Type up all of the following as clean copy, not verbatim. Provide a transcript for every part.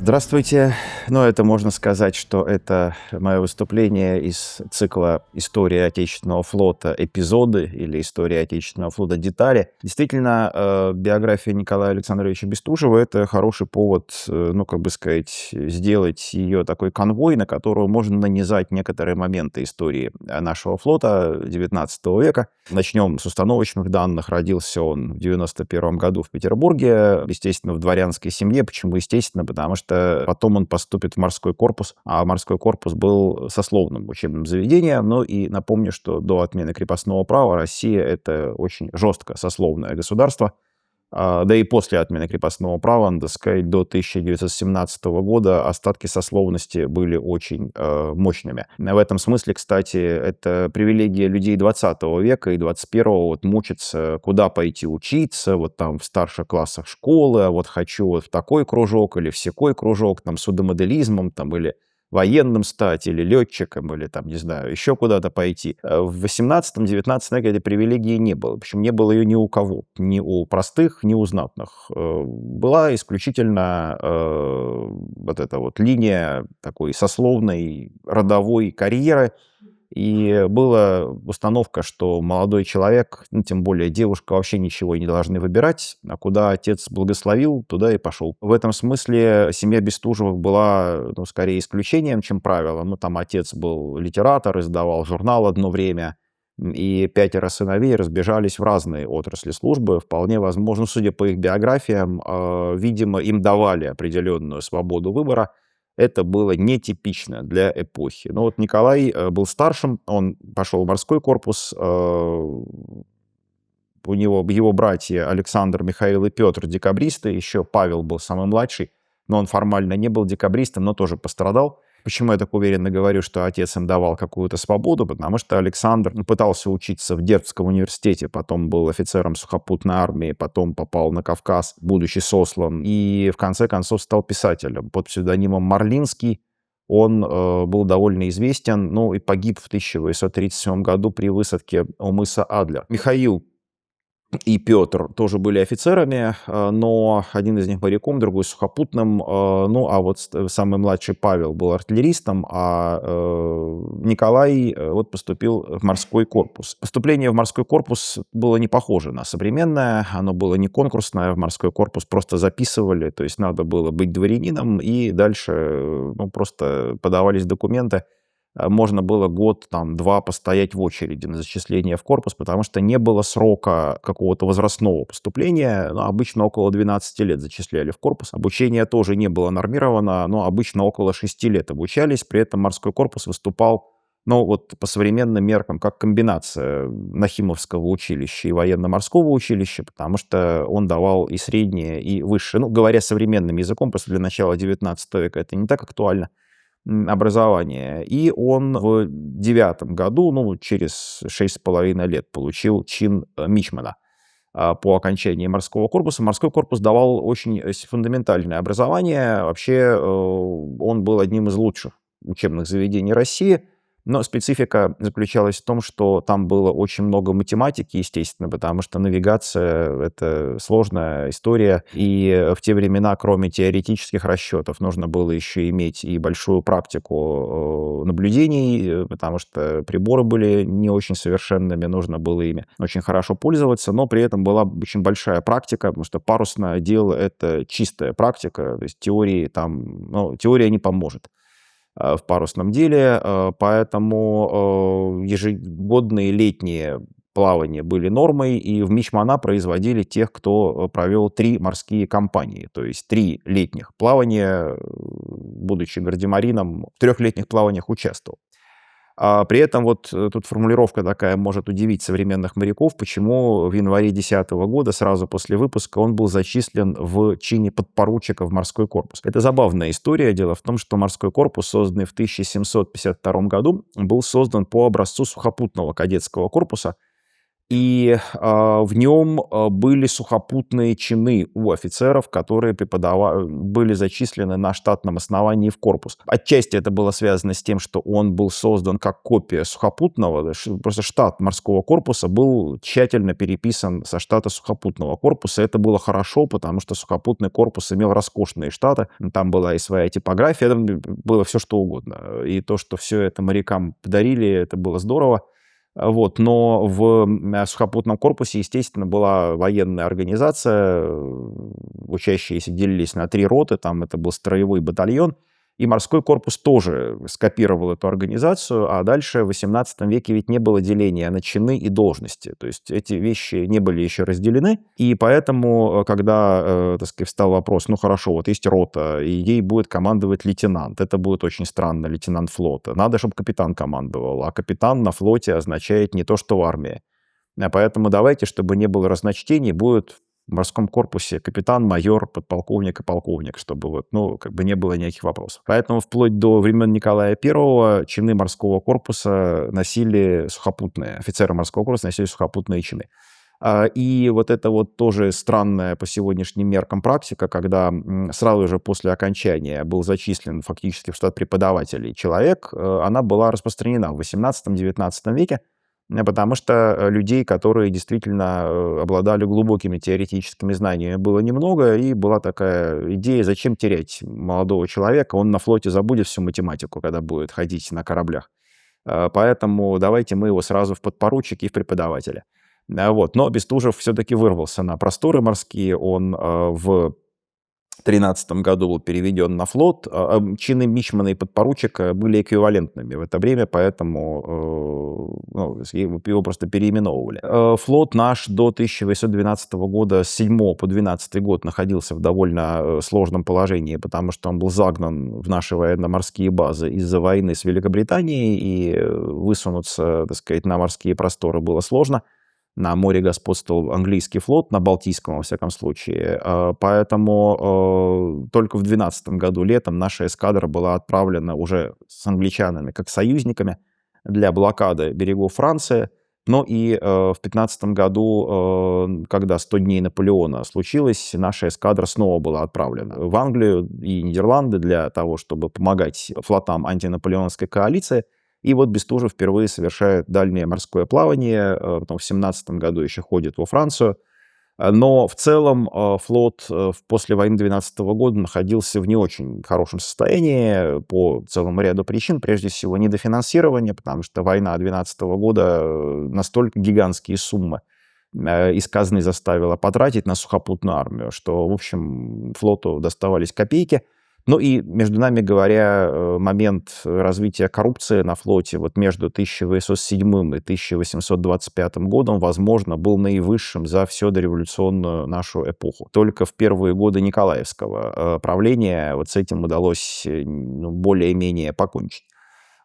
Здравствуйте. Ну, это можно сказать, что это мое выступление из цикла «История Отечественного флота. Эпизоды» или «История Отечественного флота. Детали». Действительно, биография Николая Александровича Бестужева — это хороший повод, ну, как бы сказать, сделать ее такой конвой, на которую можно нанизать некоторые моменты истории нашего флота XIX века. Начнем с установочных данных. Родился он в 91 году в Петербурге, естественно, в дворянской семье. Почему естественно? Потому что потом он поступит в морской корпус, а морской корпус был сословным учебным заведением. Ну и напомню, что до отмены крепостного права Россия — это очень жестко сословное государство. Да и после отмены крепостного права, надо сказать, до 1917 года остатки сословности были очень мощными. В этом смысле, кстати, это привилегия людей 20 века и 21-го вот мучиться, куда пойти учиться, вот там в старших классах школы, а вот хочу вот в такой кружок или в секой кружок, там судомоделизмом, там или военным стать, или летчиком, или там, не знаю, еще куда-то пойти. В 18-19 веке этой привилегии не было. Причем не было ее ни у кого. Ни у простых, ни у знатных. Была исключительно вот эта вот линия такой сословной, родовой карьеры. И была установка, что молодой человек, ну, тем более девушка, вообще ничего не должны выбирать, а куда отец благословил, туда и пошел. В этом смысле семья Бестужевых была, ну, скорее исключением, чем правилом. Ну, там отец был литератор, издавал журнал одно время, и 5 сыновей разбежались в разные отрасли службы. Вполне возможно, судя по их биографиям, видимо, им давали определенную свободу выбора. Это было нетипично для эпохи. Но вот Николай был старшим, он пошел в морской корпус, у него его братья Александр, Михаил и Петр декабристы, еще Павел был самый младший, но он формально не был декабристом, но тоже пострадал. Почему я так уверенно говорю, что отец им давал какую-то свободу? Потому что Александр пытался учиться в Дербцком университете, потом был офицером сухопутной армии, потом попал на Кавказ, будучи сослан, и в конце концов стал писателем под псевдонимом Марлинский. Он был довольно известен, ну и погиб в 1837 году при высадке у мыса Адлер. Михаил и Петр тоже были офицерами, но один из них моряком, другой сухопутным. Ну, а вот самый младший Павел был артиллеристом, а Николай вот поступил в морской корпус. Поступление в морской корпус было не похоже на современное, оно было не конкурсное, в морской корпус просто записывали, то есть надо было быть дворянином, и дальше ну, просто подавались документы. Можно было год, там, два постоять в очереди на зачисление в корпус, потому что не было срока какого-то возрастного поступления. Ну, обычно около 12 лет зачисляли в корпус. Обучение тоже не было нормировано, но обычно около 6 лет обучались. При этом морской корпус выступал, ну, вот по современным меркам, как комбинация Нахимовского училища и военно-морского училища, потому что он давал и среднее, и высшее. Ну, говоря современным языком, после для начала 19 века это не так актуально, образования. И он в 9 году, ну, через 6,5 лет, получил чин мичмана по окончании морского корпуса. Морской корпус давал очень фундаментальное образование. Вообще он был одним из лучших учебных заведений России. Но специфика заключалась в том, что там было очень много математики, естественно, потому что навигация — это сложная история. И в те времена, кроме теоретических расчетов, нужно было еще иметь и большую практику наблюдений, потому что приборы были не очень совершенными, нужно было ими очень хорошо пользоваться, но при этом была очень большая практика, потому что парусное дело — это чистая практика, то есть теории там, ну, теория не поможет в парусном деле, поэтому ежегодные летние плавания были нормой, и в мичмана производили тех, кто провел 3 морские кампании, то есть 3 летних плавания, будучи гардемарином, в 3 летних плаваниях участвовал. При этом вот тут формулировка такая может удивить современных моряков, почему в январе 2010 года, сразу после выпуска, он был зачислен в чине подпоручика в морской корпус. Это забавная история. Дело в том, что морской корпус, созданный в 1752 году, был создан по образцу сухопутного кадетского корпуса. И в нем были сухопутные чины у офицеров, которые были зачислены на штатном основании в корпус. Отчасти это было связано с тем, что он был создан как копия сухопутного. Просто штат морского корпуса был тщательно переписан со штата сухопутного корпуса. Это было хорошо, потому что сухопутный корпус имел роскошные штаты. Там была и своя типография, там было все что угодно. И то, что все это морякам подарили, это было здорово. Вот. Но в сухопутном корпусе, естественно, была военная организация. Учащиеся делились на 3 роты. Там это был строевой батальон. И морской корпус тоже скопировал эту организацию. А дальше в XVIII веке ведь не было деления на чины и должности. То есть эти вещи не были еще разделены. И поэтому, когда, так сказать, встал вопрос, ну хорошо, вот есть рота, и ей будет командовать лейтенант. Это будет очень странно, лейтенант флота. Надо, чтобы капитан командовал. А капитан на флоте означает не то, что в армии. Поэтому давайте, чтобы не было разночтений, будет в морском корпусе капитан, майор, подполковник и полковник, чтобы вот, ну, как бы не было никаких вопросов. Поэтому вплоть до времен Николая I чины морского корпуса носили сухопутные, офицеры морского корпуса носили сухопутные чины. И вот это вот тоже странная по сегодняшним меркам практика, когда сразу же после окончания был зачислен фактически в штат преподавателей человек, она была распространена в XVIII-XIX веке, потому что людей, которые действительно обладали глубокими теоретическими знаниями, было немного, и была такая идея, зачем терять молодого человека, он на флоте забудет всю математику, когда будет ходить на кораблях. Поэтому давайте мы его сразу в подпоручики и в преподавателя. Вот. Но Бестужев все-таки вырвался на просторы морские, он в 2013 году был переведен на флот. Чины мичмана и подпоручика были эквивалентными в это время, поэтому ну, его просто переименовывали. Флот наш до 1812 года, с 7 по 12 год, находился в довольно сложном положении, потому что он был загнан в наши военно-морские базы из-за войны с Великобританией, и высунуться, так сказать, на морские просторы было сложно. На море господствовал английский флот, на Балтийском, во всяком случае. Поэтому только в 2012 году летом наша эскадра была отправлена уже с англичанами как союзниками для блокады берегов Франции. Но и в 2015 году, когда 100 дней Наполеона случилось, наша эскадра снова была отправлена в Англию и Нидерланды для того, чтобы помогать флотам антинаполеонской коалиции. И вот Бестужев впервые совершает дальнее морское плавание, потом в 2017 году еще ходит во Францию. Но в целом флот после войны 2012 года находился в не очень хорошем состоянии по целому ряду причин. Прежде всего, недофинансирование, потому что война 2012 года настолько гигантские суммы из казны заставила потратить на сухопутную армию, что, в общем, флоту доставались копейки. Ну и, между нами говоря, момент развития коррупции на флоте вот между 1807 и 1825 годом, возможно, был наивысшим за всю дореволюционную нашу эпоху. Только в первые годы Николаевского правления вот с этим удалось ну, более-менее покончить.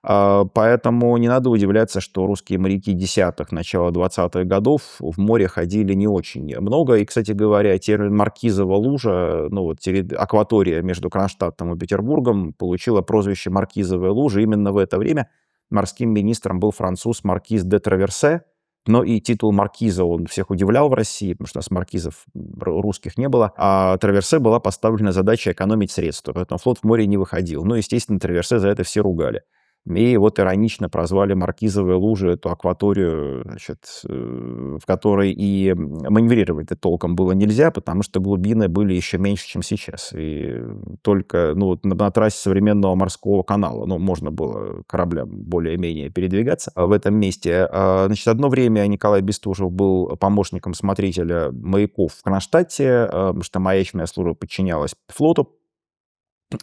Поэтому не надо удивляться, что русские моряки десятых, начала 20-х годов в море ходили не очень много. И, кстати говоря, термин «Маркизова лужа», ну вот акватория между Кронштадтом и Петербургом, получила прозвище «Маркизовая лужа». Именно в это время морским министром был француз Маркиз де Траверсе. Но и титул маркиза он всех удивлял в России, потому что у нас маркизов русских не было. А Траверсе была поставлена задача экономить средства, поэтому флот в море не выходил. Ну, естественно, Траверсе за это все ругали. И вот иронично прозвали Маркизовые лужи эту акваторию, значит, в которой и маневрировать-то толком было нельзя, потому что глубины были еще меньше, чем сейчас. И только ну, на трассе современного морского канала можно было кораблям более-менее передвигаться в этом месте. Значит, одно время Николай Бестужев был помощником смотрителя маяков в Кронштадте, потому что маячная служба подчинялась флоту.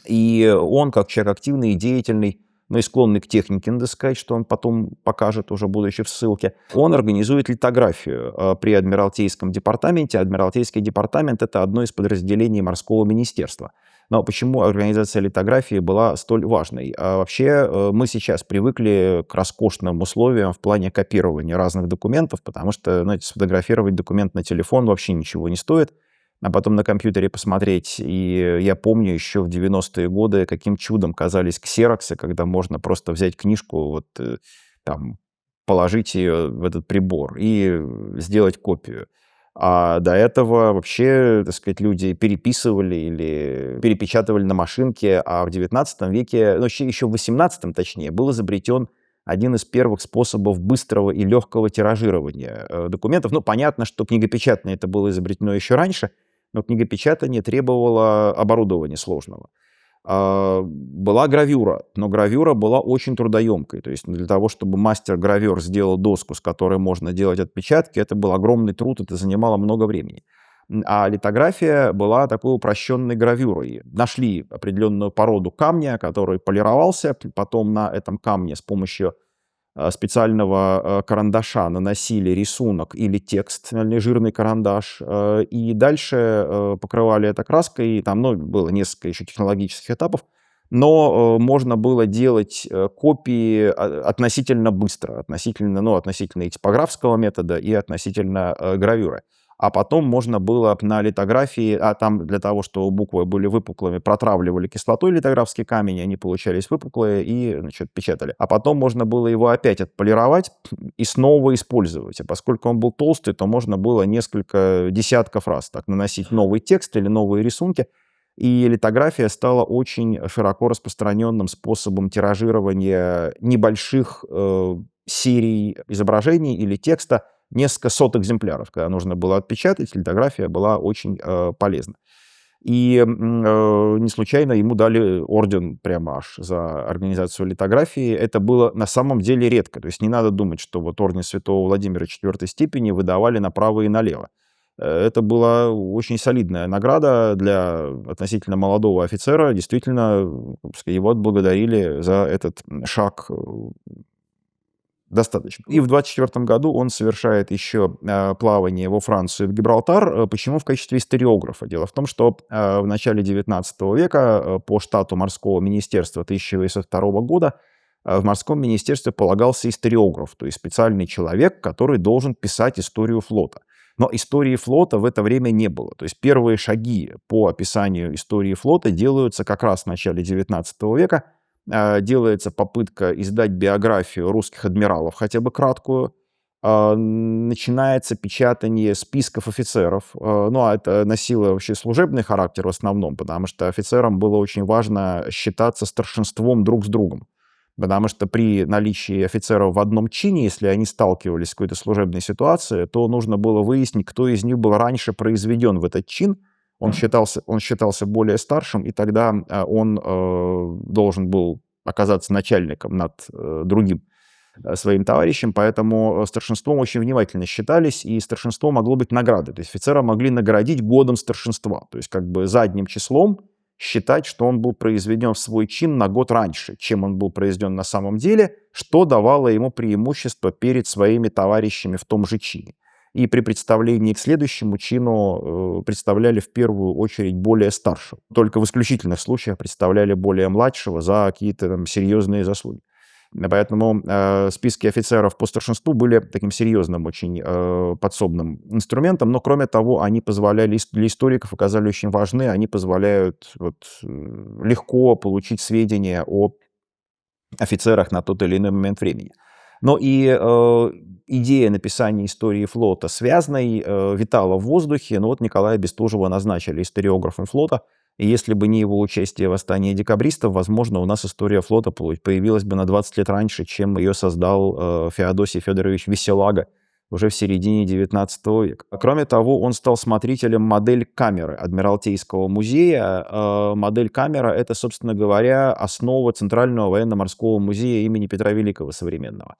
И он, как человек активный и деятельный, но и склонный к технике, надо сказать, что он потом покажет, уже будучи в ссылке, он организует литографию при Адмиралтейском департаменте. Адмиралтейский департамент — это одно из подразделений морского министерства. Но почему организация литографии была столь важной? Вообще мы сейчас привыкли к роскошным условиям в плане копирования разных документов, потому что, знаете, сфотографировать документ на телефон вообще ничего не стоит. А потом на компьютере посмотреть. И я помню еще в 90-е годы, каким чудом казались ксероксы, когда можно просто взять книжку, вот там положить ее в этот прибор и сделать копию. А до этого вообще, так сказать, люди переписывали или перепечатывали на машинке, а в XIX веке, ну, еще в XVIII, точнее, был изобретен один из первых способов быстрого и легкого тиражирования документов. Ну, понятно, что книгопечатание это было изобретено еще раньше, но книгопечатание требовало оборудования сложного. Была гравюра, но гравюра была очень трудоемкой. То есть для того, чтобы мастер-гравер сделал доску, с которой можно делать отпечатки, это был огромный труд, это занимало много времени. А литография была такой упрощенной гравюрой. Нашли определенную породу камня, который полировался, потом на этом камне с помощью специального карандаша наносили рисунок или текст, или жирный карандаш, и дальше покрывали это краской. И там, ну, было несколько еще технологических этапов, но можно было делать копии относительно быстро, относительно и типографского метода, и относительно гравюры. А потом можно было на литографии, а там для того, чтобы буквы были выпуклыми, протравливали кислотой литографский камень, они получались выпуклые и, значит, печатали. А потом можно было его опять отполировать и снова использовать. А поскольку он был толстый, то можно было несколько десятков раз так наносить новый текст или новые рисунки. И литография стала очень широко распространенным способом тиражирования небольших серий изображений или текста, несколько сот экземпляров. Когда нужно было отпечатать, литография была очень полезна. И не случайно ему дали орден прямо аж за организацию литографии. Это было на самом деле редко. То есть не надо думать, что вот орден Святого Владимира IV степени выдавали направо и налево. Это была очень солидная награда для относительно молодого офицера. Действительно, его отблагодарили за этот шаг достаточно. И в 24 году он совершает еще плавание во Францию, в Гибралтар. Почему в качестве историографа? Дело в том, что в начале 19 века по штату морского министерства 1802 года в морском министерстве полагался историограф, то есть специальный человек, который должен писать историю флота. Но истории флота в это время не было. То есть первые шаги по описанию истории флота делаются как раз в начале 19 века. Делается попытка издать биографию русских адмиралов, хотя бы краткую. Начинается печатание списков офицеров. Ну, а это носило вообще служебный характер в основном, потому что офицерам было очень важно считаться старшинством друг с другом. Потому что при наличии офицеров в одном чине, если они сталкивались с какой-то служебной ситуацией, то нужно было выяснить, кто из них был раньше произведен в этот чин. Он считался более старшим, и тогда он должен был оказаться начальником над другим своим товарищем, поэтому старшинством очень внимательно считались, и старшинство могло быть наградой. То есть офицера могли наградить годом старшинства, то есть как бы задним числом считать, что он был произведен в свой чин на год раньше, чем он был произведен на самом деле, что давало ему преимущество перед своими товарищами в том же чине. И при представлении к следующему чину представляли в первую очередь более старшего. Только в исключительных случаях представляли более младшего за какие-то там серьезные заслуги. Поэтому списки офицеров по старшинству были таким серьезным очень подсобным инструментом, но кроме того, они позволяли, для историков оказались очень важны, они позволяют легко получить сведения о офицерах на тот или иной момент времени. Но и идея написания истории флота связной витала в воздухе. Но вот Николая Бестужева назначили историографом флота. И если бы не его участие в восстании декабристов, возможно, у нас история флота появилась бы на 20 лет раньше, чем ее создал Феодосий Федорович Веселага уже в середине XIX века. Кроме того, он стал смотрителем модель-камеры Адмиралтейского музея. Модель-камера — это, собственно говоря, основа Центрального военно-морского музея имени Петра Великого современного.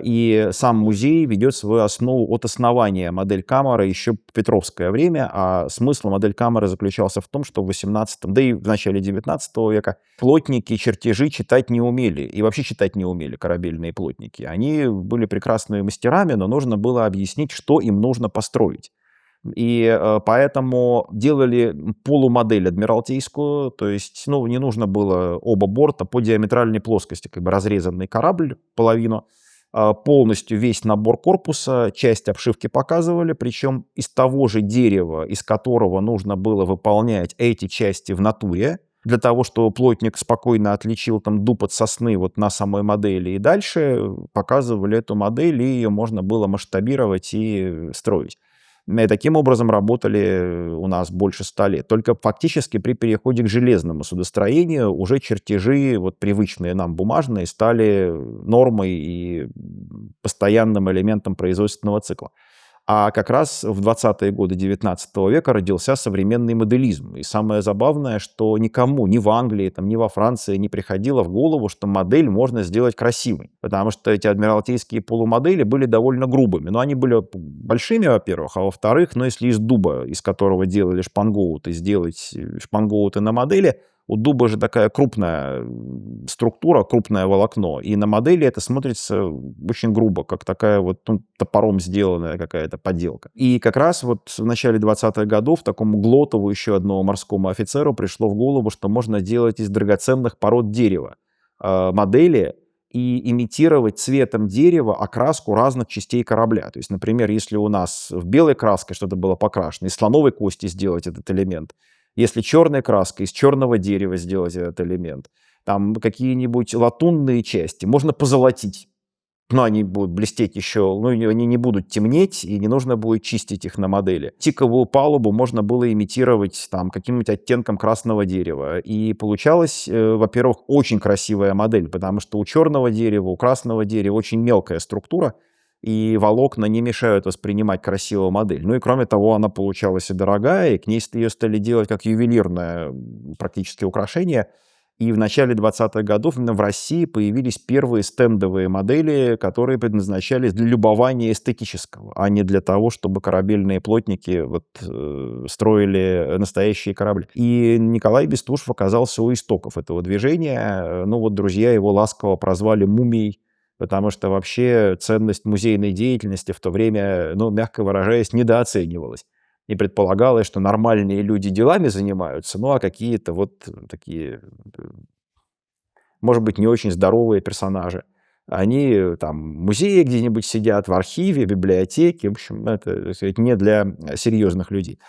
И сам музей ведет свою основу от основания модель-камеры еще в Петровское время, а смысл модель-камеры заключался в том, что в 18, да и в начале 19 века плотники чертежи читать не умели, и вообще читать не умели корабельные плотники. Они были прекрасными мастерами, но нужно было объяснить, что им нужно построить. И поэтому делали полумодель адмиралтейскую, то есть не нужно было оба борта по диаметральной плоскости, как бы разрезанный корабль половину, полностью весь набор корпуса, часть обшивки показывали, причем из того же дерева, из которого нужно было выполнять эти части в натуре. Для того, чтобы плотник спокойно отличил там дуб от сосны вот на самой модели и дальше показывали эту модель, и ее можно было масштабировать и строить. И таким образом работали у нас больше 100 лет. Только фактически при переходе к железному судостроению уже чертежи, вот привычные нам бумажные, стали нормой и постоянным элементом производственного цикла. А как раз в 20-е годы 19 века родился современный моделизм. И самое забавное, что никому, ни в Англии, там, ни во Франции не приходило в голову, что модель можно сделать красивой. Потому что эти адмиралтейские полумодели были довольно грубыми. Но они были большими, во-первых, а во-вторых, ну, если из дуба, из которого делали шпангоуты, сделать шпангоуты на модели, у дуба же такая крупная структура, крупное волокно, и на модели это смотрится очень грубо, как такая вот топором сделанная какая-то поделка. И как раз вот в начале 20-х годов такому Глотову, еще одному морскому офицеру, пришло в голову, что можно делать из драгоценных пород дерева модели и имитировать цветом дерева окраску разных частей корабля. То есть, например, если у нас в белой краске что-то было покрашено, из слоновой кости сделать этот элемент, если черной краской из черного дерева сделать этот элемент, там какие-нибудь латунные части можно позолотить. Но они будут блестеть еще, ну, они не будут темнеть, и не нужно будет чистить их на модели. Тиковую палубу можно было имитировать там каким-нибудь оттенком красного дерева. И получалась, во-первых, очень красивая модель, потому что у черного дерева, у красного дерева очень мелкая структура, и волокна не мешают воспринимать красивую модель. Ну и кроме того, она получалась и дорогая, и к ней ее стали делать как ювелирное практически украшение. И в начале 20-х годов именно в России появились первые стендовые модели, которые предназначались для любования эстетического, а не для того, чтобы корабельные плотники строили настоящие корабли. И Николай Бестужев оказался у истоков этого движения. Ну вот друзья его ласково прозвали «мумией», потому что вообще ценность музейной деятельности в то время, ну, мягко выражаясь, недооценивалась. И предполагалось, что нормальные люди делами занимаются, ну, а какие-то вот такие, может быть, не очень здоровые персонажи. Они там в музее где-нибудь сидят, в архиве, библиотеке. В общем, это, так сказать, не для серьезных людей.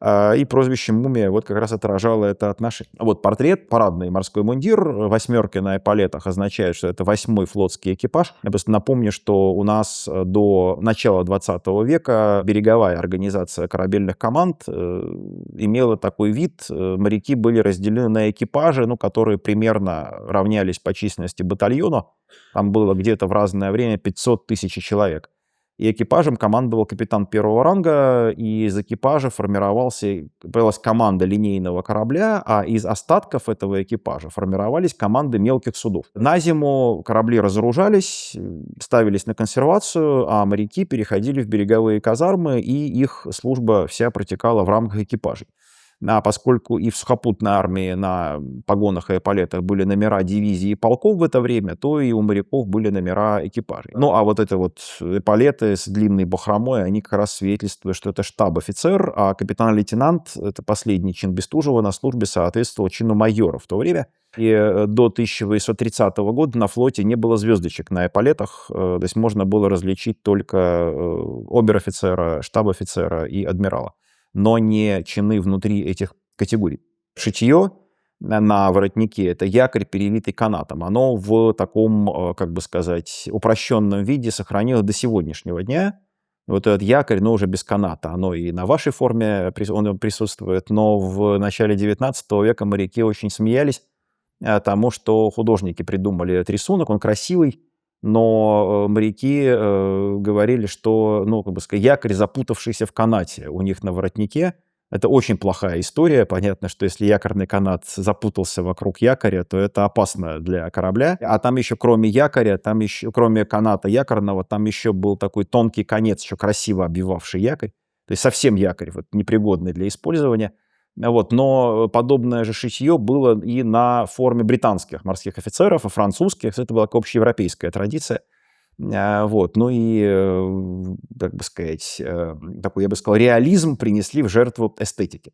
И прозвище «Мумия» вот как раз отражало это отношение. Вот портрет, парадный морской мундир, восьмерки на эполетах означает, что это 8-й флотский экипаж. Я просто напомню, что у нас до начала 20 века береговая организация корабельных команд имела такой вид. Моряки были разделены на экипажи, ну, которые примерно равнялись по численности батальону. Там было где-то в разное время 500 тысяч человек. И экипажем командовал капитан первого ранга, и из экипажа формировалась команда линейного корабля, а из остатков этого экипажа формировались команды мелких судов. На зиму корабли разоружались, ставились на консервацию, а моряки переходили в береговые казармы, и их служба вся протекала в рамках экипажей. А поскольку и в сухопутной армии на погонах и эполетах были номера дивизий и полков в это время, то и у моряков были номера экипажей. Ну, а вот это вот эполеты с длинной бахромой, они как раз свидетельствуют, что это штаб-офицер, а капитан-лейтенант, это последний чин Бестужева, на службе соответствовал чину майора в то время. И до 1830 года на флоте не было звездочек на эполетах, то есть можно было различить только обер-офицера, штаб-офицера и адмирала, но не чины внутри этих категорий. Шитье на воротнике — это якорь, перевитый канатом. Оно в таком, как бы сказать, упрощенном виде сохранилось до сегодняшнего дня. Вот этот якорь, но уже без каната. Оно и на вашей форме он присутствует, но в начале 19 века моряки очень смеялись тому, что художники придумали этот рисунок. Он красивый, но моряки говорили, что, ну, как бы сказать, якорь, запутавшийся в канате у них на воротнике. Это очень плохая история. Понятно, что если якорный канат запутался вокруг якоря, то это опасно для корабля. А там еще, кроме якоря, там еще, кроме каната якорного, там еще был такой тонкий конец, еще красиво обвивавший якорь. То есть совсем якорь вот, непригодный для использования. Вот. Но подобное же шитье было и на форме британских морских офицеров, и французских. Это была общеевропейская традиция. Вот. Ну и, как бы сказать, такой, я бы сказал, реализм принесли в жертву эстетике.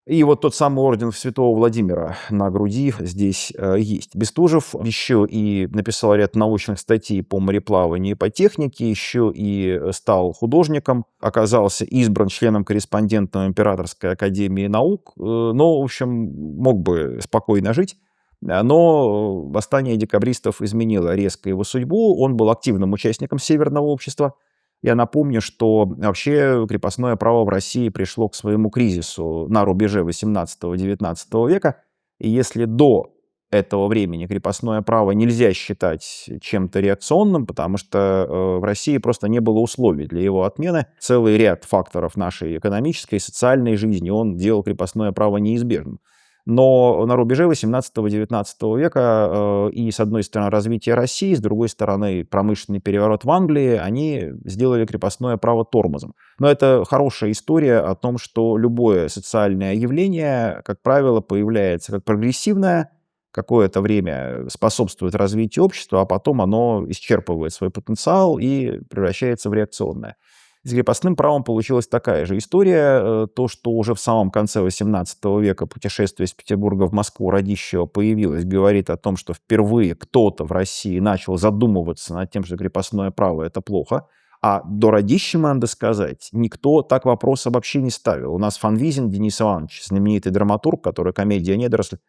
И вот тот самый орден Святого Владимира на груди здесь есть. Бестужев еще и написал ряд научных статей по мореплаванию и по технике, еще и стал художником, оказался избран членом-корреспондентом Императорской академии наук, но, в общем, мог бы спокойно жить. Но восстание декабристов изменило резко его судьбу. Он был активным участником Северного общества. Я напомню, что вообще крепостное право в России пришло к своему кризису на рубеже 18-19 века. И если до этого времени крепостное право нельзя считать чем-то реакционным, потому что в России просто не было условий для его отмены. Целый ряд факторов нашей экономической и социальной жизни он делал крепостное право неизбежным. Но на рубеже 18-19 века и, с одной стороны, развитие России, с другой стороны, промышленный переворот в Англии, они сделали крепостное право тормозом. Но это хорошая история о том, что любое социальное явление, как правило, появляется как прогрессивное, какое-то время способствует развитию общества, а потом оно исчерпывает свой потенциал и превращается в реакционное. С крепостным правом получилась такая же история. То, что уже в самом конце XVIII века путешествие из Петербурга в Москву Радищева появилось, говорит о том, что впервые кто-то в России начал задумываться над тем, что крепостное право — это плохо. А до Радищева, надо сказать, никто так вопрос вообще не ставил. У нас Фанвизин Денис Иванович, знаменитый драматург, который «Комедия недоросль»,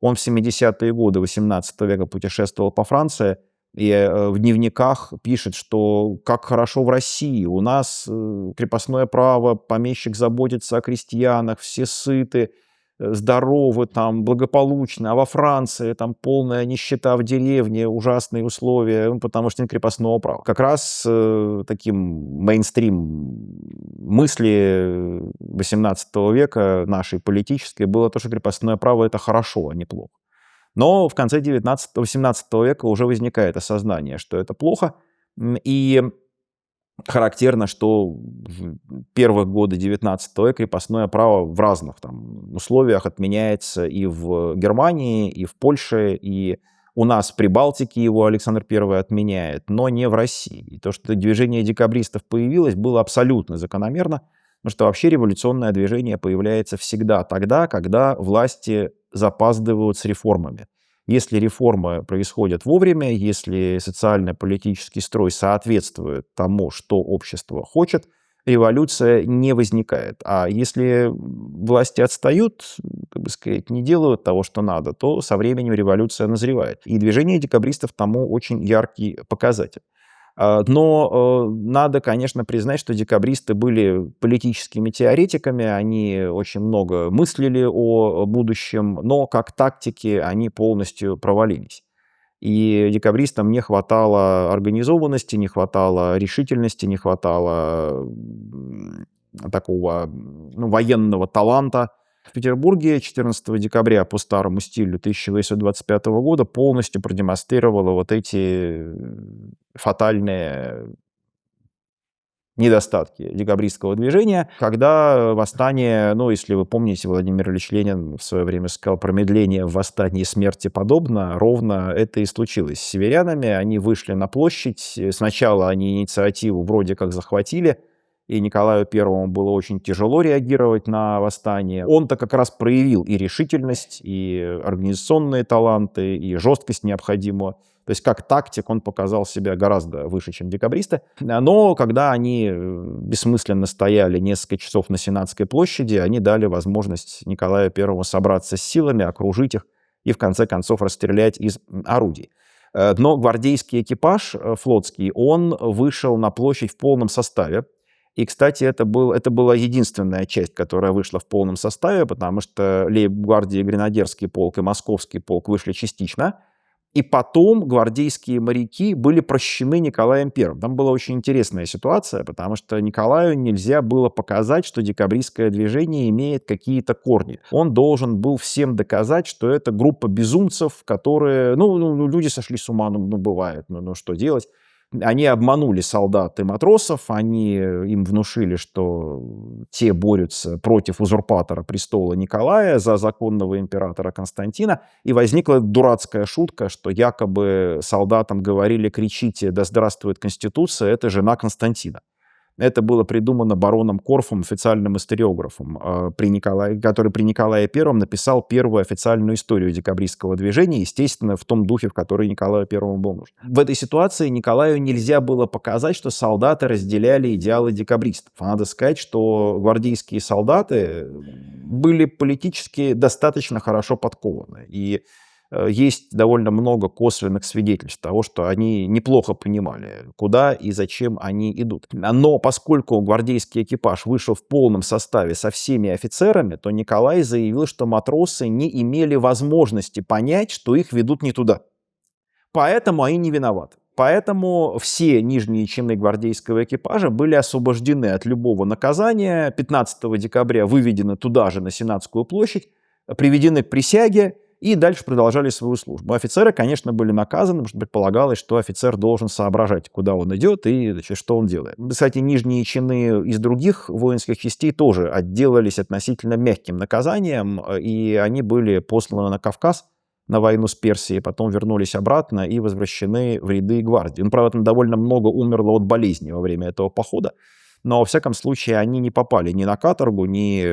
он в 70-е годы XVIII века путешествовал по Франции, и в дневниках пишет, что как хорошо в России, у нас крепостное право, помещик заботится о крестьянах, все сыты, здоровы, там, благополучны, а во Франции там полная нищета в деревне, ужасные условия, потому что нет крепостного права. Как раз таким мейнстрим мысли XVIII века нашей политической было то, что крепостное право — это хорошо, а не плохо. Но в конце 18 века уже возникает осознание, что это плохо. И характерно, что в первые годы 19 века крепостное право в разных там условиях отменяется и в Германии, и в Польше, и у нас в Прибалтике его Александр I отменяет, но не в России. И то, что движение декабристов появилось, было абсолютно закономерно, потому что вообще революционное движение появляется всегда тогда, когда власти запаздывают с реформами. Если реформы происходят вовремя, если социально-политический строй соответствует тому, что общество хочет, революция не возникает. А если власти отстают, как бы сказать, не делают того, что надо, то со временем революция назревает. И движение декабристов тому очень яркий показатель. Но надо, конечно, признать, что декабристы были политическими теоретиками, они очень много мыслили о будущем, но как тактики они полностью провалились. И декабристам не хватало организованности, не хватало решительности, не хватало такого военного таланта. В Петербурге 14 декабря по старому стилю 1825 года полностью продемонстрировало вот эти фатальные недостатки декабристского движения, когда восстание, если вы помните, Владимир Ильич Ленин в свое время сказал, промедление в восстании смерти подобно, ровно это и случилось с северянами. Они вышли на площадь, сначала они инициативу вроде как захватили, и Николаю Первому было очень тяжело реагировать на восстание. Он-то как раз проявил и решительность, и организационные таланты, и жесткость необходимую. То есть как тактик он показал себя гораздо выше, чем декабристы. Но когда они бессмысленно стояли несколько часов на Сенатской площади, они дали возможность Николаю Первому собраться с силами, окружить их и в конце концов расстрелять из орудий. Но гвардейский экипаж флотский, он вышел на площадь в полном составе. И, кстати, это была единственная часть, которая вышла в полном составе, потому что лейб-гвардия, гренадерский полк и московский полк вышли частично. И потом гвардейские моряки были прощены Николаем I. Там была очень интересная ситуация, потому что Николаю нельзя было показать, что декабристское движение имеет какие-то корни. Он должен был всем доказать, что это группа безумцев, которые... люди сошли с ума, бывает, что делать. Они обманули солдат и матросов, они им внушили, что те борются против узурпатора престола Николая за законного императора Константина, и возникла дурацкая шутка, что якобы солдатам говорили: кричите «Да здравствует Конституция», это жена Константина. Это было придумано бароном Корфом, официальным историографом, который при Николае I написал первую официальную историю декабристского движения, естественно, в том духе, в который Николаю I был нужен. В этой ситуации Николаю нельзя было показать, что солдаты разделяли идеалы декабристов. Надо сказать, что гвардейские солдаты были политически достаточно хорошо подкованы. И есть довольно много косвенных свидетельств того, что они неплохо понимали, куда и зачем они идут. Но поскольку гвардейский экипаж вышел в полном составе со всеми офицерами, то Николай заявил, что матросы не имели возможности понять, что их ведут не туда. Поэтому они не виноваты. Поэтому все нижние чины гвардейского экипажа были освобождены от любого наказания, 15 декабря выведены туда же, на Сенатскую площадь, приведены к присяге, и дальше продолжали свою службу. Офицеры, конечно, были наказаны, потому что предполагалось, что офицер должен соображать, куда он идет и, значит, что он делает. Кстати, нижние чины из других воинских частей тоже отделались относительно мягким наказанием, и они были посланы на Кавказ на войну с Персией, потом вернулись обратно и возвращены в ряды гвардии. Ну, правда, там довольно много умерло от болезни во время этого похода. Но, во всяком случае, они не попали ни на каторгу, не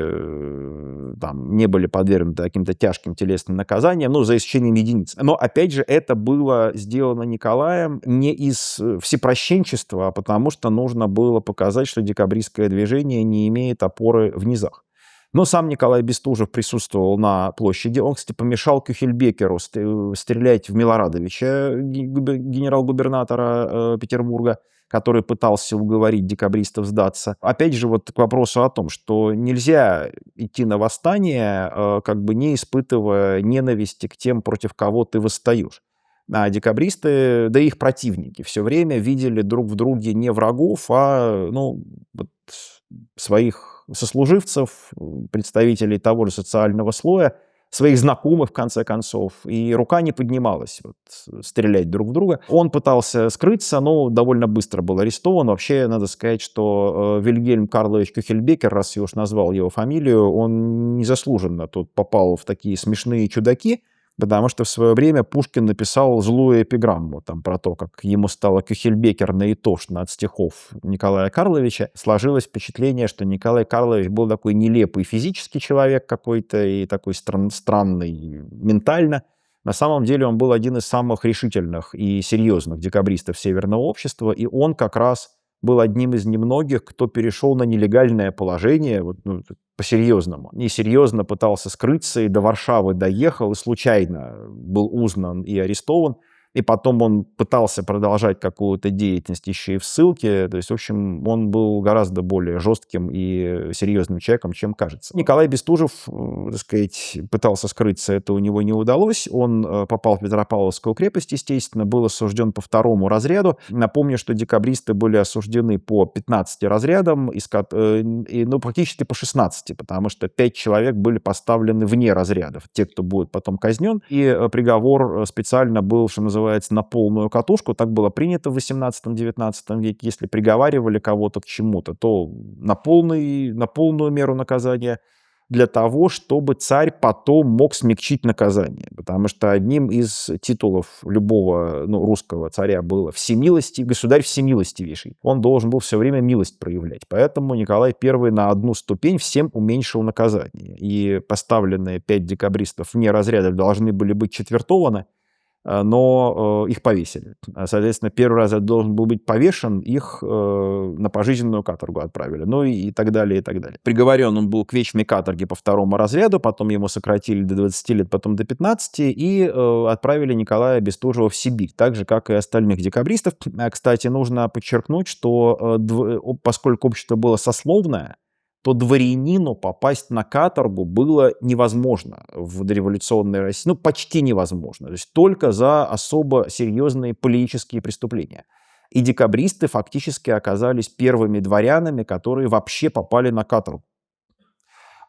были подвергнуты каким-то тяжким телесным наказаниям, ну, за исключением единиц. Но, опять же, это было сделано Николаем не из всепрощенчества, а потому что нужно было показать, что декабристское движение не имеет опоры в низах. Но сам Николай Бестужев присутствовал на площади. Он, кстати, помешал Кюхельбекеру стрелять в Милорадовича, генерал-губернатора Петербурга, который пытался уговорить декабристов сдаться. Опять же, вот к вопросу о том, что нельзя идти на восстание, как бы не испытывая ненависти к тем, против кого ты восстаешь. А декабристы, да и их противники, все время видели друг в друге не врагов, а своих сослуживцев, представителей того же социального слоя, своих знакомых, в конце концов, и рука не поднималась стрелять друг в друга. Он пытался скрыться, но довольно быстро был арестован. Вообще, надо сказать, что Вильгельм Карлович Кюхельбекер, раз я уж назвал его фамилию, он незаслуженно тут попал в такие смешные чудаки, потому что в свое время Пушкин написал злую эпиграмму там, про то, как ему стало кюхельбекерно и тошно от стихов Николая Карловича. Сложилось впечатление, что Николай Карлович был такой нелепый физический человек какой-то и такой странный ментально. На самом деле он был один из самых решительных и серьезных декабристов Северного общества, и он как раз был одним из немногих, кто перешел на нелегальное положение, по-серьезному. И серьезно пытался скрыться, и до Варшавы доехал, и случайно был узнан и арестован. И потом он пытался продолжать какую-то деятельность еще и в ссылке. То есть, в общем, он был гораздо более жестким и серьезным человеком, чем кажется. Николай Бестужев, так сказать, пытался скрыться, это у него не удалось. Он попал в Петропавловскую крепость, естественно, был осужден по 2-му разряду. Напомню, что декабристы были осуждены по 15 разрядам, практически по 16, потому что 5 человек были поставлены вне разрядов, те, кто будет потом казнен. И приговор специально был, что называется, на полную катушку. Так было принято в 18-19 веке. Если приговаривали кого-то к чему-то, то на полную меру наказания, для того, чтобы царь потом мог смягчить наказание. Потому что одним из титулов любого русского царя было государь всемилостивейший. Он должен был все время милость проявлять. Поэтому Николай I на 1 ступень всем уменьшил наказание. И поставленные 5 декабристов вне разрядов должны были быть четвертованы, но их повесили. Соответственно, 1-й разряд должен был быть повешен, их на пожизненную каторгу отправили, ну и так далее, и так далее. Приговорен он был к вечной каторге по 2-му разряду, потом ему сократили до 20 лет, потом до 15, и отправили Николая Бестужева в Сибирь, так же, как и остальных декабристов. Кстати, нужно подчеркнуть, что поскольку общество было сословное, то дворянину попасть на каторгу было невозможно в дореволюционной России. Почти невозможно. То есть только за особо серьезные политические преступления. И декабристы фактически оказались первыми дворянами, которые вообще попали на каторгу.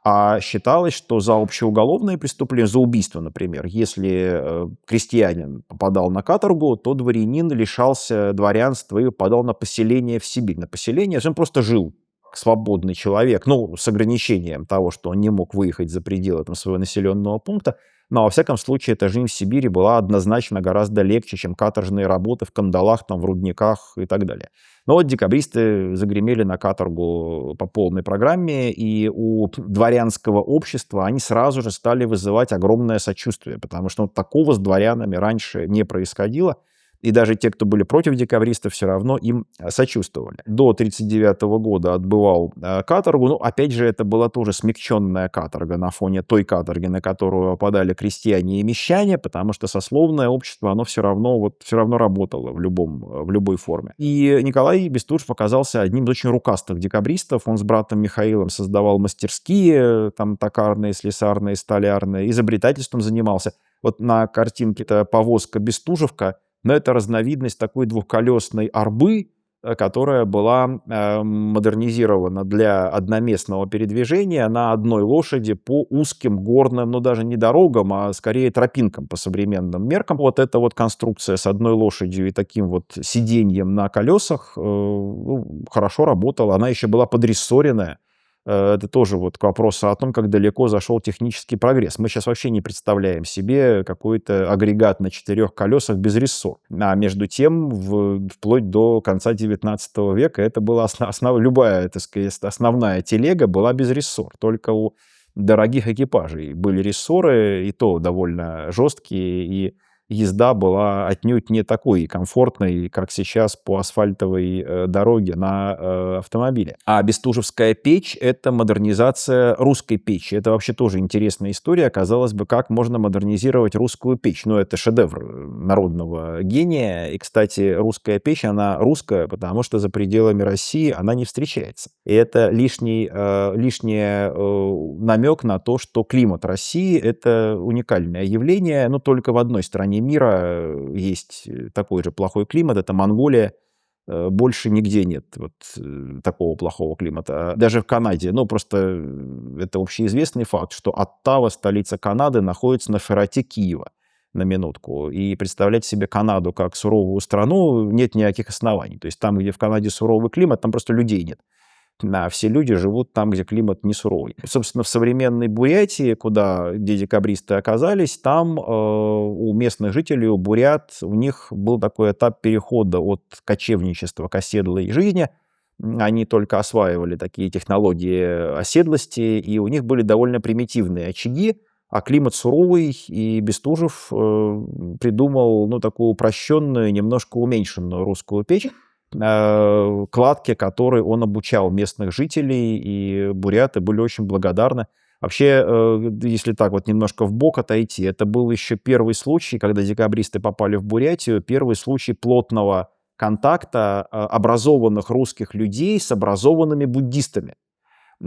А считалось, что за общеуголовные преступления, за убийство, например, если крестьянин попадал на каторгу, то дворянин лишался дворянства и попадал на поселение в Сибирь. На поселение, он просто жил свободный человек, ну, с ограничением того, что он не мог выехать за пределы там, своего населенного пункта, но, во всяком случае, эта жизнь в Сибири была однозначно гораздо легче, чем каторжные работы в кандалах, там, в рудниках и так далее. Но вот декабристы загремели на каторгу по полной программе, и у дворянского общества они сразу же стали вызывать огромное сочувствие, потому что такого с дворянами раньше не происходило. И даже те, кто были против декабристов, все равно им сочувствовали. До 1939 года отбывал каторгу. Ну, опять же, это была тоже смягченная каторга на фоне той каторги, на которую попадали крестьяне и мещане, потому что сословное общество, оно все равно работало в любой форме. И Николай Бестужев оказался одним из очень рукастых декабристов. Он с братом Михаилом создавал мастерские, там, токарные, слесарные, столярные, изобретательством занимался. Вот на картинке-то повозка Бестужевка, но это разновидность такой двухколесной арбы, которая была модернизирована для одноместного передвижения на одной лошади по узким горным, ну даже не дорогам, а скорее тропинкам по современным меркам. Вот эта вот конструкция с одной лошадью и таким вот сиденьем на колесах хорошо работала. Она еще была подрессоренная. Это тоже вот к вопросу о том, как далеко зашел технический прогресс. Мы сейчас вообще не представляем себе какой-то агрегат на 4 колесах без рессор. А между тем, вплоть до конца 19 века это была любая, так сказать, основная телега была без рессор. Только у дорогих экипажей были рессоры, и то довольно жесткие, и езда была отнюдь не такой комфортной, как сейчас по асфальтовой дороге на автомобиле. А Бестужевская печь — это модернизация русской печи. Это вообще тоже интересная история. Казалось бы, как можно модернизировать русскую печь? Ну, это шедевр народного гения. И, кстати, русская печь, она русская, потому что за пределами России она не встречается. И это лишний намек на то, что климат России — это уникальное явление, но только в одной стране мира есть такой же плохой климат, это Монголия. Больше нигде нет вот такого плохого климата. Даже в Канаде, ну просто это общеизвестный факт, что Оттава, столица Канады, находится на широте Киева, на минутку. И представлять себе Канаду как суровую страну нет никаких оснований. То есть там, где в Канаде суровый климат, там просто людей нет. А все люди живут там, где климат не суровый. Собственно, в современной Бурятии, где декабристы оказались, там у местных жителей, у бурят, у них был такой этап перехода от кочевничества к оседлой жизни. Они только осваивали такие технологии оседлости, и у них были довольно примитивные очаги, а климат суровый, и Бестужев придумал такую упрощенную, немножко уменьшенную русскую печь, кладке, которой он обучал местных жителей, и буряты были очень благодарны. Вообще, если так вот немножко вбок отойти, это был еще первый случай, когда декабристы попали в Бурятию, первый случай плотного контакта образованных русских людей с образованными буддистами.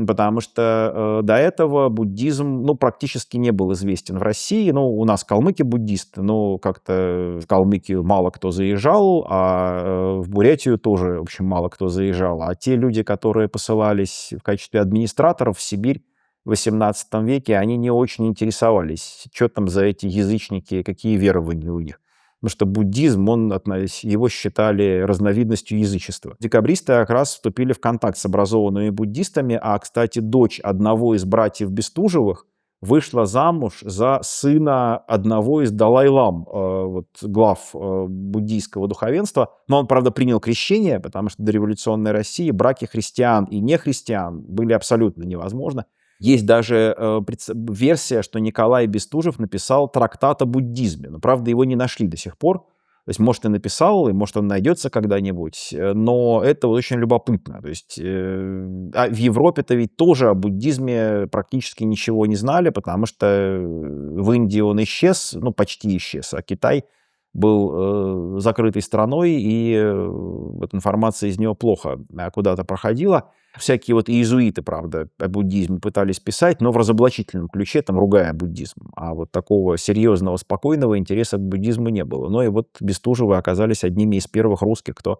Потому что до этого буддизм практически не был известен в России. У нас калмыки буддисты, но как-то в Калмыкию мало кто заезжал, а в Бурятию тоже, в общем, мало кто заезжал. А те люди, которые посылались в качестве администраторов в Сибирь в XVIII веке, они не очень интересовались, что там за эти язычники, какие верования у них. Потому что буддизм, его считали разновидностью язычества. Декабристы как раз вступили в контакт с образованными буддистами, а, кстати, дочь одного из братьев Бестужевых вышла замуж за сына одного из Далай-лам, глав буддийского духовенства. Но он, правда, принял крещение, потому что до революционной России браки христиан и нехристиан были абсолютно невозможны. Есть даже версия, что Николай Бестужев написал трактат о буддизме, но, правда, его не нашли до сих пор. То есть, может, и написал, и, может, он найдется когда-нибудь, но это очень любопытно. То есть, в Европе-то ведь тоже о буддизме практически ничего не знали, потому что в Индии он исчез, почти исчез, а Китай был закрытой страной, и информация из него плохо куда-то проходила. Всякие иезуиты, правда, о буддизме пытались писать, но в разоблачительном ключе, ругая буддизм. А такого серьезного, спокойного интереса к буддизму не было. Но и Бестужевы оказались одними из первых русских, кто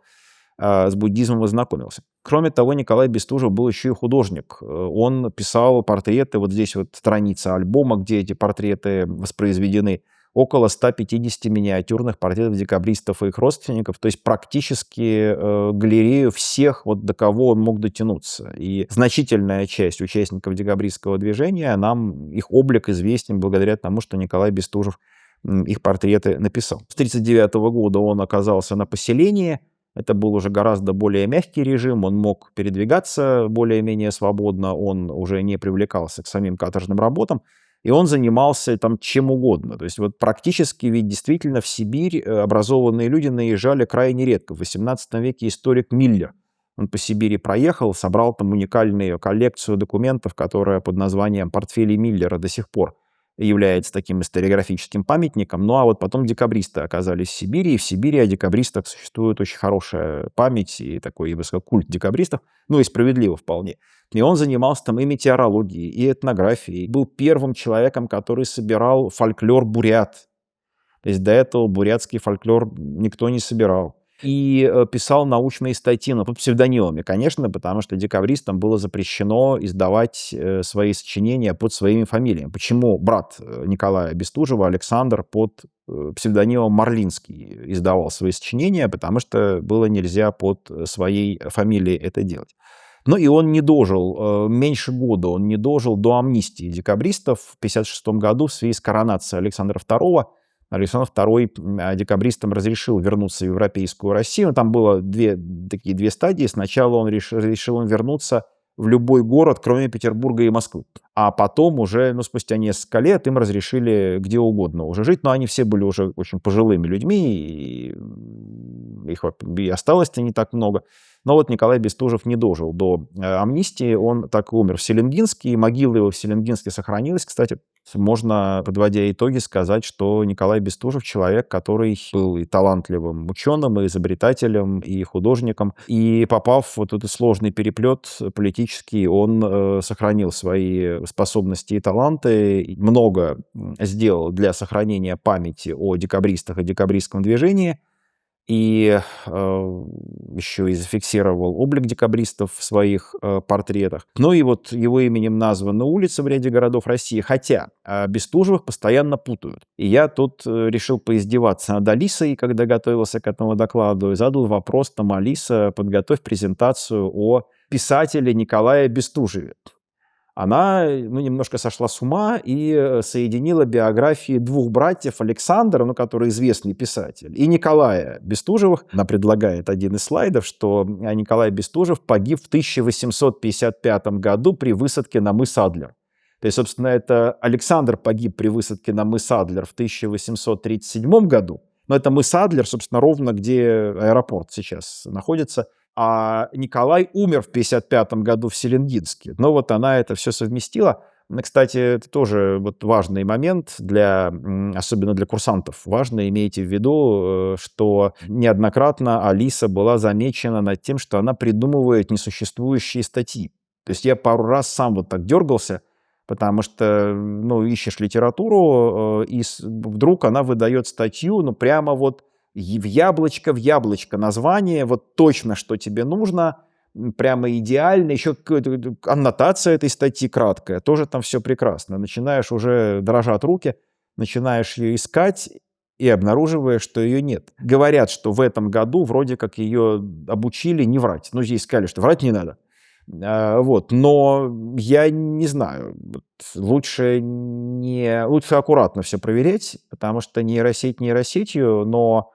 с буддизмом ознакомился. Кроме того, Николай Бестужев был еще и художник. Он писал портреты, здесь страница альбома, где эти портреты воспроизведены. около 150 миниатюрных портретов декабристов и их родственников, то есть практически галерею всех, вот до кого он мог дотянуться. И значительная часть участников декабристского движения, нам их облик известен благодаря тому, что Николай Бестужев их портреты написал. С 1939 года он оказался на поселении. Это был уже гораздо более мягкий режим, он мог передвигаться более-менее свободно, он уже не привлекался к самим каторжным работам, и он занимался там чем угодно. То есть вот практически ведь действительно в Сибирь образованные люди наезжали крайне редко. В XVIII веке историк Миллер, он по Сибири проехал, собрал там уникальную коллекцию документов, которая под названием «Портфели Миллера» до сих пор является таким историографическим памятником. Ну а вот потом декабристы оказались в Сибири, и в Сибири о декабристах существует очень хорошая память и такой, я бы сказал, культ декабристов, ну и справедливо вполне. И он занимался там и метеорологией, и этнографией, был первым человеком, который собирал фольклор бурят. То есть до этого бурятский фольклор никто не собирал. И писал научные статьи, но под псевдонимами, конечно, потому что декабристам было запрещено издавать свои сочинения под своими фамилиями. Почему брат Николая Бестужева, Александр, под псевдонимом Марлинский издавал свои сочинения? Потому что было нельзя под своей фамилией это делать. Ну и он не дожил, меньше года он не дожил до амнистии декабристов в 1956 году в связи с коронацией Александра II. Александр II декабристам разрешил вернуться в Европейскую Россию. Там было две стадии. Сначала он решил вернуться в любой город, кроме Петербурга и Москвы. А потом уже, спустя несколько лет им разрешили где угодно уже жить. Но они все были уже очень пожилыми людьми, и их и осталось-то не так много. Но вот Николай Бестужев не дожил до амнистии, он так и умер в Селенгинске, и могила его в Селенгинске сохранилась. Кстати, можно, подводя итоги, сказать, что Николай Бестужев человек, который был и талантливым ученым, и изобретателем, и художником, и попав в вот этот сложный переплет политический, он сохранил свои способности и таланты, много сделал для сохранения памяти о декабристах и декабристском движении, и еще и зафиксировал облик декабристов в своих портретах. Ну и вот его именем названы улицы в ряде городов России, хотя Бестужевых постоянно путают. И я тут решил поиздеваться над Алисой, когда готовился к этому докладу, и задал вопрос там: Алиса, подготовь презентацию о писателе Николае Бестужеве. Она немножко сошла с ума и соединила биографии двух братьев: Александра, который известный писатель, и Николая Бестужевых. Она предлагает один из слайдов, что Николай Бестужев погиб в 1855 году при высадке на мыс Адлер. То есть, собственно, это Александр погиб при высадке на мыс Адлер в 1837 году. Но это мыс Адлер, собственно, ровно где аэропорт сейчас находится. А Николай умер в 1955 году в Селенгинске. Но вот она это все совместила. Кстати, это тоже вот важный момент, особенно для курсантов. Важно, имейте в виду, что неоднократно Алиса была замечена над тем, что она придумывает несуществующие статьи. То есть я пару раз сам вот так дергался, потому что, ищешь литературу, и вдруг она выдает статью, прямо вот в яблочко название, вот точно, что тебе нужно, прямо идеально. Еще какая-то аннотация этой статьи краткая, тоже там все прекрасно. Начинаешь уже, дрожат руки, начинаешь ее искать и обнаруживаешь, что ее нет. Говорят, что в этом году вроде как ее обучили не врать. Здесь сказали, что врать не надо. Но я не знаю, лучше аккуратно все проверять, потому что нейросеть нейросетью, но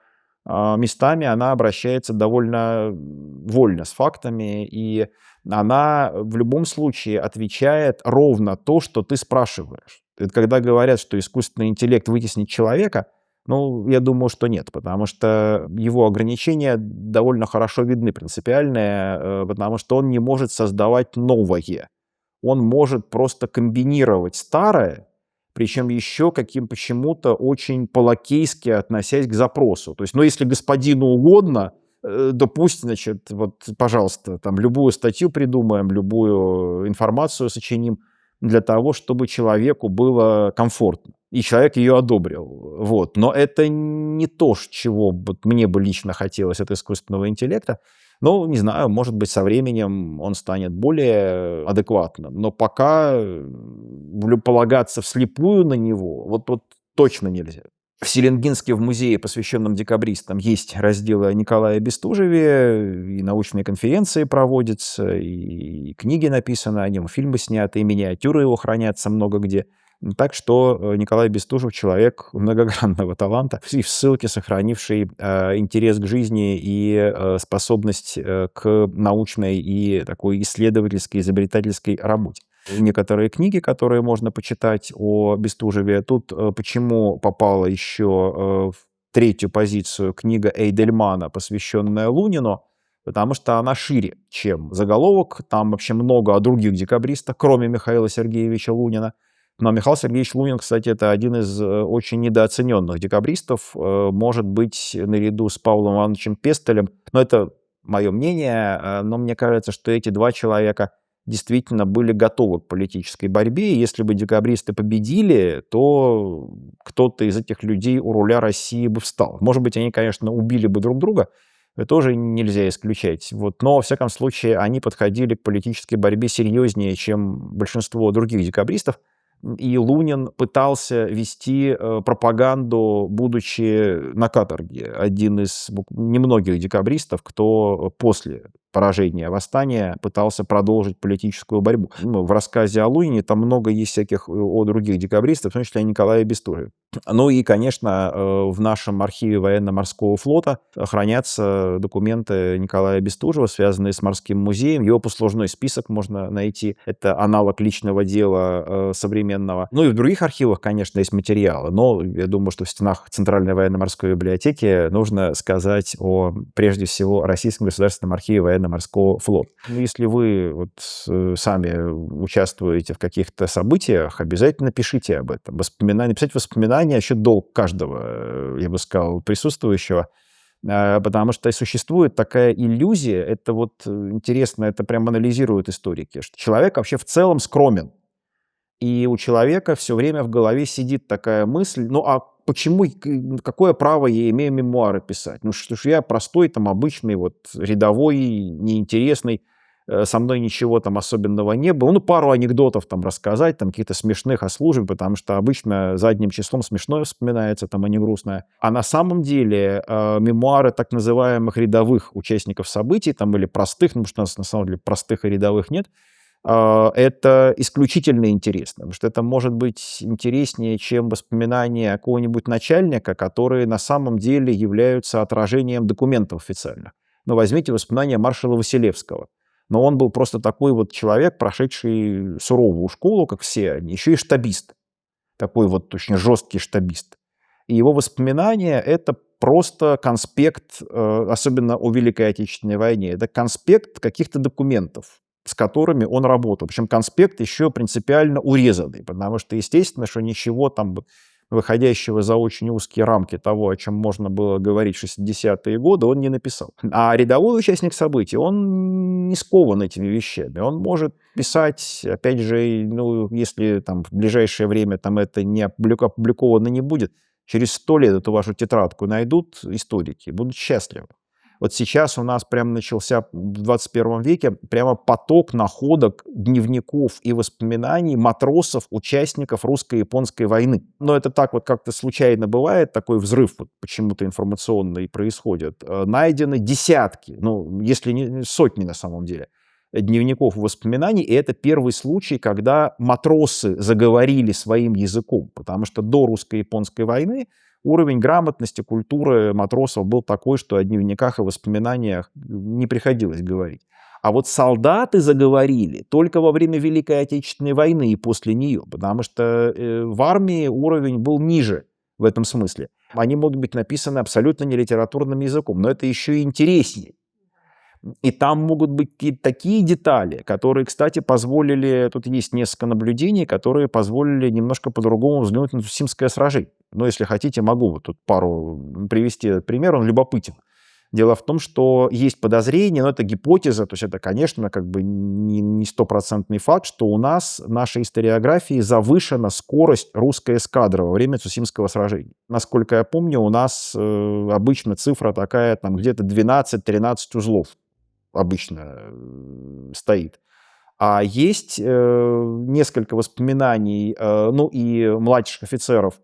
местами она обращается довольно вольно с фактами, и она в любом случае отвечает ровно то, что ты спрашиваешь. Когда говорят, что искусственный интеллект вытеснит человека, я думаю, что нет, потому что его ограничения довольно хорошо видны, принципиальные, потому что он не может создавать новое. Он может просто комбинировать старое, причем еще почему-то очень по-лакейски относясь к запросу. То есть, если господину угодно, да пусть, пожалуйста, там любую статью придумаем, любую информацию сочиним для того, чтобы человеку было комфортно. И человек ее одобрил. Но это не то, чего мне бы лично хотелось от искусственного интеллекта. Не знаю, может быть, со временем он станет более адекватным. Но пока полагаться вслепую на него вот точно нельзя. В Селенгинске в музее, посвященном декабристам, есть разделы о Николае Бестужеве, и научные конференции проводятся, и книги написаны о нем, фильмы сняты, и миниатюры его хранятся много где. Так что Николай Бестужев — человек многогранного таланта, и в ссылке сохранивший интерес к жизни и способность к научной и такой исследовательской, изобретательской работе. Некоторые книги, которые можно почитать о Бестужеве. Тут почему попала еще в третью позицию книга Эйдельмана, посвященная Лунину, потому что она шире, чем заголовок. Там вообще много о других декабристах, кроме Михаила Сергеевича Лунина. Но Михаил Сергеевич Лунин, кстати, это один из очень недооцененных декабристов, может быть, наряду с Павлом Ивановичем Пестелем. Но это мое мнение, но мне кажется, что эти два человека действительно были готовы к политической борьбе, и если бы декабристы победили, то кто-то из этих людей у руля России бы встал. Может быть, они, конечно, убили бы друг друга, это тоже нельзя исключать. Вот. Но, во всяком случае, они подходили к политической борьбе серьезнее, чем большинство других декабристов. И Лунин пытался вести пропаганду, будучи на каторге. Один из немногих декабристов, кто после поражения восстания пытался продолжить политическую борьбу. В рассказе о Лунине там много есть всяких о других декабристах, в том числе о Николае Бестужеве. Ну и, конечно, в нашем архиве военно-морского флота хранятся документы Николая Бестужева, связанные с морским музеем. Его послужной список можно найти. Это аналог личного дела современного. Ну и в других архивах, конечно, есть материалы. Но я думаю, что в стенах Центральной военно-морской библиотеки нужно сказать о, прежде всего, Российском государственном архиве военно-морского флота. Если вы сами участвуете в каких-то событиях, обязательно пишите об этом. Написать воспоминания еще долг каждого, я бы сказал, присутствующего, потому что существует такая иллюзия, это интересно, это прям анализируют историки, что человек вообще в целом скромен, и у человека все время в голове сидит такая мысль, ну а почему, какое право я имею мемуары писать? Ну что ж, я простой, там, обычный, рядовой, неинтересный, со мной ничего там особенного не было. Ну, пару анекдотов там рассказать, там, каких-то смешных о службе, потому что обычно задним числом смешное вспоминается, там, а не грустное. А на самом деле мемуары так называемых рядовых участников событий, там, или простых, ну, потому что у нас на самом деле простых и рядовых нет, это исключительно интересно, потому что это может быть интереснее, чем воспоминания какого-нибудь начальника, которые на самом деле являются отражением документов официальных. Ну, возьмите воспоминания маршала Василевского. Но он был просто такой человек, прошедший суровую школу, как все они, еще и штабист. Такой очень жесткий штабист. И его воспоминания — это просто конспект, особенно о Великой Отечественной войне, это конспект каких-то документов, с которыми он работал. Причем конспект еще принципиально урезанный, потому что, естественно, что ничего там выходящего за очень узкие рамки того, о чем можно было говорить в 60-е годы, он не написал. А рядовой участник событий, он не скован этими вещами. Он может писать, опять же, ну, если там в ближайшее время там это не опубликовано не будет, через 100 лет эту вашу тетрадку найдут историки, будут счастливы. Вот сейчас у нас прямо начался в 21 веке прямо поток находок, дневников и воспоминаний матросов, участников русско-японской войны. Но это так как-то случайно бывает, такой взрыв почему-то информационный происходит. Найдены десятки, ну, если не сотни на самом деле, дневников и воспоминаний, и это первый случай, когда матросы заговорили своим языком, потому что до русско-японской войны уровень грамотности, культуры матросов был такой, что о дневниках и воспоминаниях не приходилось говорить. А вот солдаты заговорили только во время Великой Отечественной войны и после нее, потому что в армии уровень был ниже в этом смысле. Они могут быть написаны абсолютно не литературным языком, но это еще и интереснее. И там могут быть какие-то такие детали, которые, кстати, позволили... Тут есть несколько наблюдений, которые позволили немножко по-другому взглянуть на Цусимское сражение. Но если хотите, могу тут пару привести пример, он любопытен. Дело в том, что есть подозрение, но это гипотеза, то есть это, конечно, не стопроцентный факт, что у нас в нашей историографии завышена скорость русской эскадры во время Цусимского сражения. Насколько я помню, у нас обычно цифра такая, там где-то 12-13 узлов обычно стоит. А есть несколько воспоминаний, ну и младших офицеров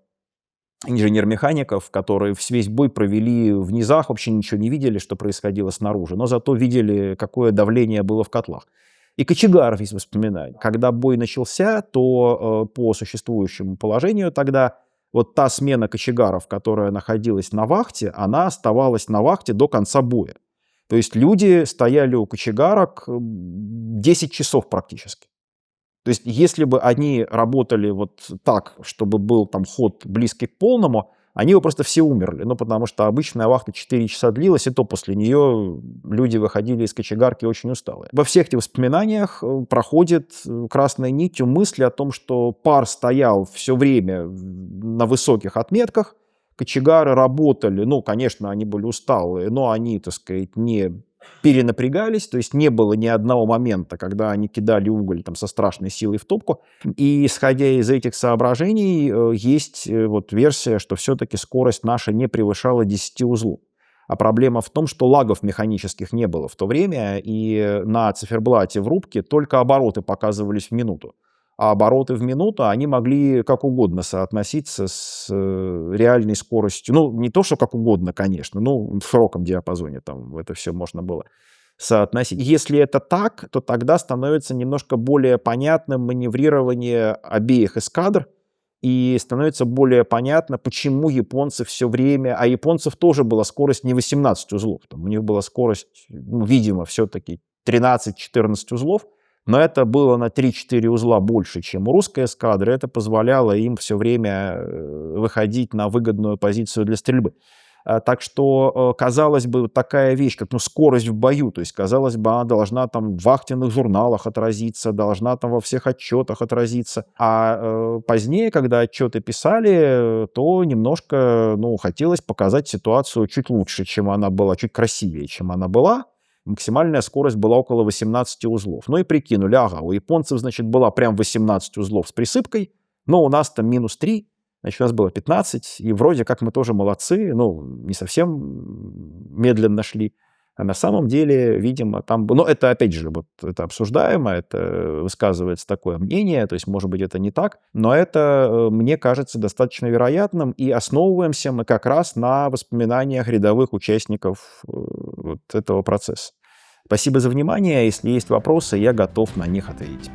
инженер-механиков, которые весь бой провели в низах, вообще ничего не видели, что происходило снаружи, но зато видели, какое давление было в котлах. И кочегаров есть воспоминания. Когда бой начался, то по существующему положению тогда вот та смена кочегаров, которая находилась на вахте, она оставалась на вахте до конца боя. То есть люди стояли у кочегарок 10 часов практически. То есть если бы они работали вот так, чтобы был там ход близкий к полному, они бы просто все умерли. Ну, потому что обычная вахта 4 часа длилась, и то после нее люди выходили из кочегарки очень усталые. Во всех этих воспоминаниях проходит красной нитью мысль о том, что пар стоял все время на высоких отметках, кочегары работали, ну, конечно, они были усталые, но они, так сказать, не перенапрягались, то есть не было ни одного момента, когда они кидали уголь там со страшной силой в топку. И исходя из этих соображений, есть вот версия, что все-таки скорость наша не превышала 10 узлов. А проблема в том, что лагов механических не было в то время, и на циферблате в рубке только обороты показывались в минуту. А обороты в минуту, они могли как угодно соотноситься с реальной скоростью. Ну, не то, что как угодно, конечно, но в широком диапазоне там это все можно было соотносить. Если это так, то тогда становится немножко более понятным маневрирование обеих эскадр, и становится более понятно, почему японцы все время... А японцев тоже была скорость не 18 узлов. Там у них была скорость, ну, видимо, все-таки 13-14 узлов. Но это было на 3-4 узла больше, чем у русской эскадры. Это позволяло им все время выходить на выгодную позицию для стрельбы. Так что, казалось бы, такая вещь, как скорость в бою, то есть, казалось бы, она должна там в вахтенных журналах отразиться, должна там во всех отчетах отразиться. А позднее, когда отчеты писали, то немножко, хотелось показать ситуацию чуть лучше, чем она была, чуть красивее, чем она была. Максимальная скорость была около 18 узлов. Ну и прикинули, ага, у японцев, значит, была прям 18 узлов с присыпкой, но у нас там минус 3, значит, у нас было 15, и вроде как мы тоже молодцы, не совсем медленно шли. А на самом деле, видимо, там... Но это, опять же, вот это обсуждаемо, это высказывается такое мнение, то есть, может быть, это не так, но это, мне кажется, достаточно вероятным, и основываемся мы как раз на воспоминаниях рядовых участников вот этого процесса. Спасибо за внимание. Если есть вопросы, я готов на них ответить.